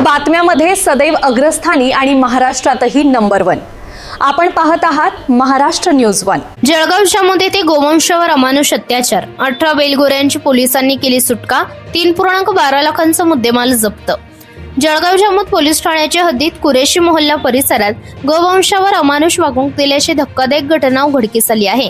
बातम्यामध्ये सदैव अग्रस्थानी आणि महाराष्ट्रातही नंबर 1। आपण पाहत आहात महाराष्ट्र न्यूज 1। जळगावच्या मध्ये ते गोवंशावर अमानुष अत्याचार, 18 बेलगोऱ्यांची पोलिसांनी केली सुटका, 3.12 लाखांचा मुद्देमाल जप्त। जळगाव जामोद पोलीस ठाण्याच्या हद्दीत कुरेशी मोहल्ला परिसरात गोवंशावर अमानुष वागणूक दिल्याची धक्कादायक घटना उघडकीस आली आहे।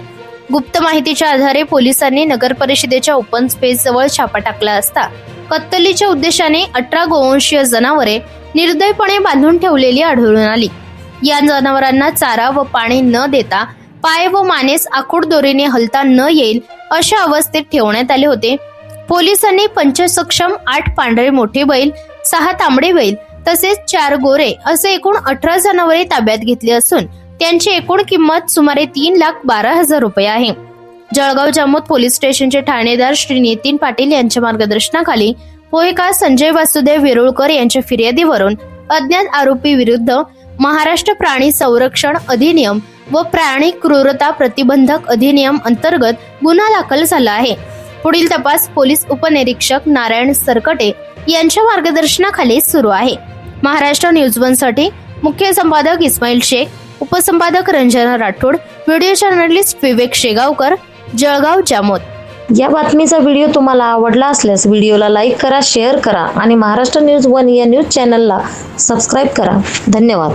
गुप्त माहितीच्या आधारे पोलिसांनी नगर परिषदेच्या ओपन स्पेस जवळ छापा टाकला असता कत्तलीच्या उद्देशाने 18 गोवंशीय जनावरे निर्दयपणे बांधून ठेवलेली आढळून आली। या जनावरांना चारा व पाणी न देता पाय व मानेस आखूड दोरीने हलता न येईल अशा अवस्थेत ठेवण्यात आले होते। पोलिसांनी पंचसक्षम 8 पांढरे मोठे बैल, 6 तांबडे बैल तसेच 4 गोरे असे एकूण 18 जनावरे ताब्यात घेतली असून त्यांची एकूण किंमत सुमारे 3,12,000 रुपये आहे। जळगाव जामोद पोलीस स्टेशनचे ठाणेदार श्री नितीन पाटील यांच्या मार्गदर्शनाखाली पोहेकार संजय वासुदेव विरुळकर यांच्या फिर्यादीवरून अज्ञात आरोपी विरुद्ध महाराष्ट्र प्राणी संरक्षण अधिनियम व प्राणी क्रूरता प्रतिबंधक अधिनियम अंतर्गत गुन्हा दाखल झाला आहे। पुढील तपास पोलीस उपनिरीक्षक नारायण सरकटे यांच्या मार्गदर्शनाखाली सुरू आहे। महाराष्ट्र न्यूज 1 साठी मुख्य संपादक इस्माईल शेख, उपसंपादक रंजना राठोड, व्हिडिओ जर्नलिस्ट विवेक शेगावकर, जळगाव जामोद। या बातमीचा व्हिडिओ तुम्हाला आवडला असल्यास व्हिडिओला लाईक करा, शेअर करा आणि महाराष्ट्र न्यूज 1 या न्यूज चॅनलला सबस्क्राईब करा। धन्यवाद।